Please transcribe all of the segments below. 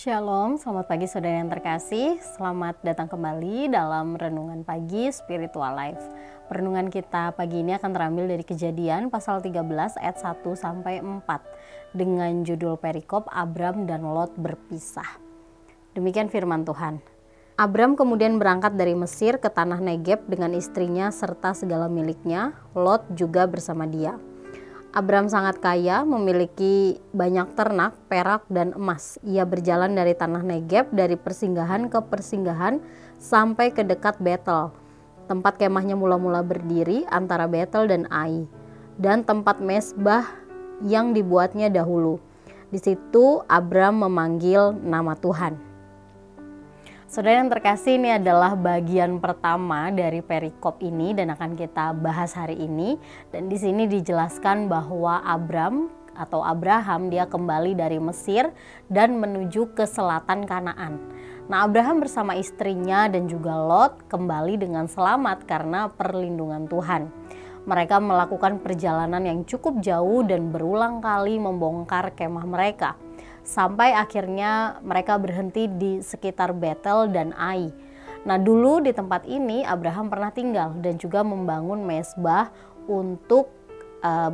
Shalom, selamat pagi saudara yang terkasih. Selamat datang kembali dalam Renungan Pagi Spiritual Life. Renungan kita pagi ini akan terambil dari Kejadian pasal 13 ayat 1 sampai 4 dengan judul perikop Abram dan Lot berpisah. Demikian firman Tuhan. Abram kemudian berangkat dari Mesir ke tanah Negeb dengan istrinya serta segala miliknya. Lot juga bersama dia. Abram sangat kaya, memiliki banyak ternak, perak, dan emas. Ia berjalan dari tanah Negeb, dari persinggahan ke persinggahan, sampai ke dekat Betel. Tempat kemahnya mula-mula berdiri antara Betel dan Ai, dan tempat mesbah yang dibuatnya dahulu. Di situ Abram memanggil nama Tuhan. Saudara yang terkasih, ini adalah bagian pertama dari perikop ini dan akan kita bahas hari ini. Dan di sini dijelaskan bahwa Abram atau Abraham dia kembali dari Mesir dan menuju ke selatan Kanaan. Nah, Abraham bersama istrinya dan juga Lot kembali dengan selamat karena perlindungan Tuhan. Mereka melakukan perjalanan yang cukup jauh dan berulang kali membongkar kemah mereka. Sampai akhirnya mereka berhenti di sekitar Betel dan Ai. Nah, dulu di tempat ini Abraham pernah tinggal dan juga membangun mesbah untuk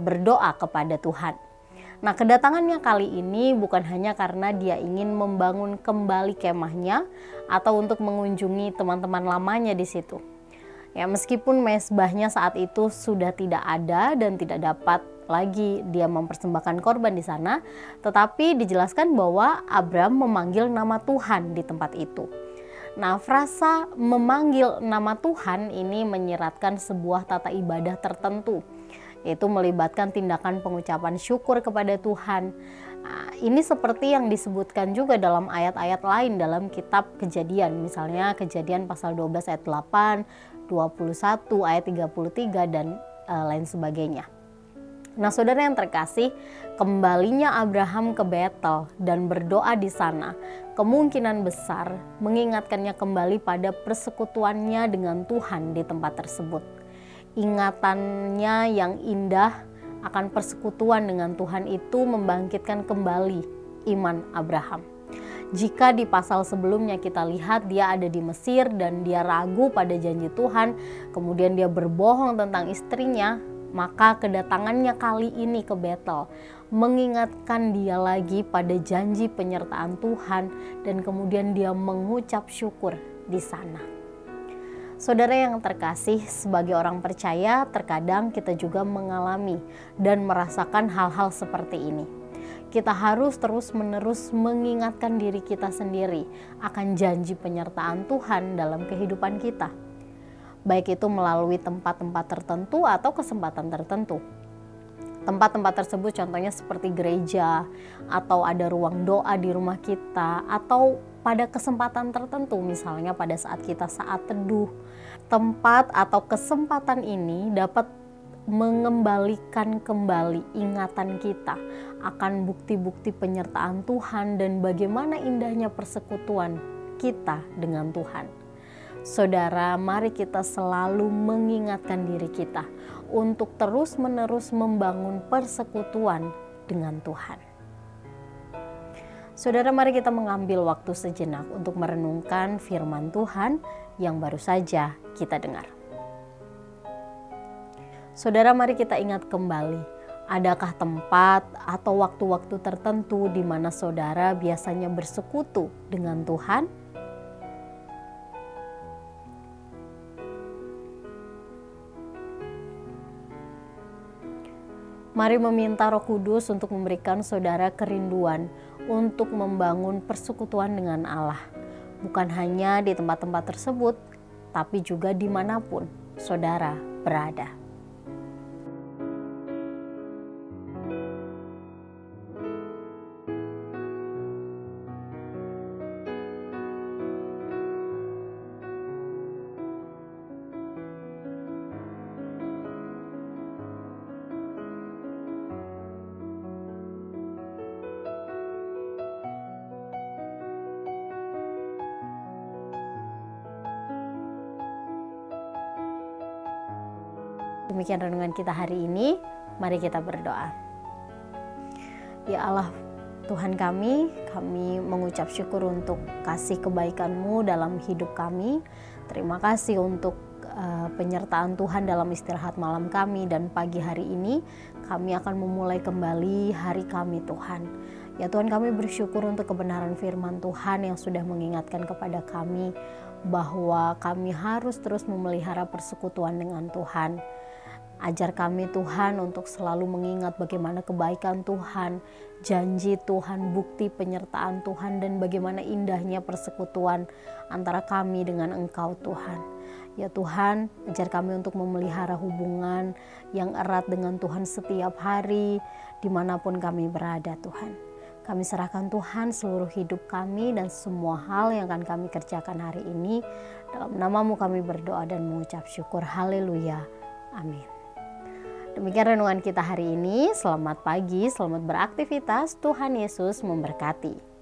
berdoa kepada Tuhan. Nah, kedatangannya kali ini bukan hanya karena dia ingin membangun kembali kemahnya atau untuk mengunjungi teman-teman lamanya di situ. Ya, meskipun mesbahnya saat itu sudah tidak ada dan tidak dapat lagi dia mempersembahkan korban di sana, tetapi dijelaskan bahwa Abram memanggil nama Tuhan di tempat itu. Nah, frasa memanggil nama Tuhan ini menyiratkan sebuah tata ibadah tertentu, yaitu melibatkan tindakan pengucapan syukur kepada Tuhan. Nah, ini seperti yang disebutkan juga dalam ayat-ayat lain dalam kitab Kejadian, misalnya Kejadian pasal 12 ayat 8, 21 ayat 33 dan lain sebagainya. Nah, saudara yang terkasih, kembalinya Abraham ke Betel dan berdoa di sana kemungkinan besar mengingatkannya kembali pada persekutuannya dengan Tuhan di tempat tersebut. Ingatannya yang indah akan persekutuan dengan Tuhan itu membangkitkan kembali iman Abraham. Jika di pasal sebelumnya kita lihat dia ada di Mesir dan dia ragu pada janji Tuhan, kemudian dia berbohong tentang istrinya, maka kedatangannya kali ini ke Betel mengingatkan dia lagi pada janji penyertaan Tuhan dan kemudian dia mengucap syukur di sana. Saudara yang terkasih, sebagai orang percaya terkadang kita juga mengalami dan merasakan hal-hal seperti ini. Kita harus terus-menerus mengingatkan diri kita sendiri akan janji penyertaan Tuhan dalam kehidupan kita. Baik itu melalui tempat-tempat tertentu atau kesempatan tertentu. Tempat-tempat tersebut contohnya seperti gereja, atau ada ruang doa di rumah kita, atau pada kesempatan tertentu misalnya pada saat kita saat teduh. Tempat atau kesempatan ini dapat mengembalikan kembali ingatan kita akan bukti-bukti penyertaan Tuhan dan bagaimana indahnya persekutuan kita dengan Tuhan. Saudara, mari kita selalu mengingatkan diri kita untuk terus-menerus membangun persekutuan dengan Tuhan. Saudara, mari kita mengambil waktu sejenak untuk merenungkan firman Tuhan yang baru saja kita dengar. Saudara, mari kita ingat kembali, adakah tempat atau waktu-waktu tertentu di mana saudara biasanya bersekutu dengan Tuhan? Mari meminta Roh Kudus untuk memberikan saudara kerinduan untuk membangun persekutuan dengan Allah. Bukan hanya di tempat-tempat tersebut, tapi juga dimanapun saudara berada. Demikian renungan kita hari ini, mari kita berdoa. Ya Allah, Tuhan kami mengucap syukur untuk kasih kebaikan-Mu dalam hidup kami. Terima kasih untuk penyertaan Tuhan dalam istirahat malam kami, dan pagi hari ini kami akan memulai kembali hari kami Tuhan. Ya Tuhan, kami bersyukur untuk kebenaran firman Tuhan yang sudah mengingatkan kepada kami bahwa kami harus terus memelihara persekutuan dengan Tuhan. Ajar kami Tuhan untuk selalu mengingat bagaimana kebaikan Tuhan, janji Tuhan, bukti penyertaan Tuhan, dan bagaimana indahnya persekutuan antara kami dengan Engkau Tuhan. Ya Tuhan, ajar kami untuk memelihara hubungan yang erat dengan Tuhan setiap hari, dimanapun kami berada Tuhan. Kami serahkan Tuhan seluruh hidup kami dan semua hal yang akan kami kerjakan hari ini. Dalam nama-Mu kami berdoa dan mengucap syukur. Haleluya. Amin. Demikian renungan kita hari ini. Selamat pagi, selamat beraktivitas. Tuhan Yesus memberkati.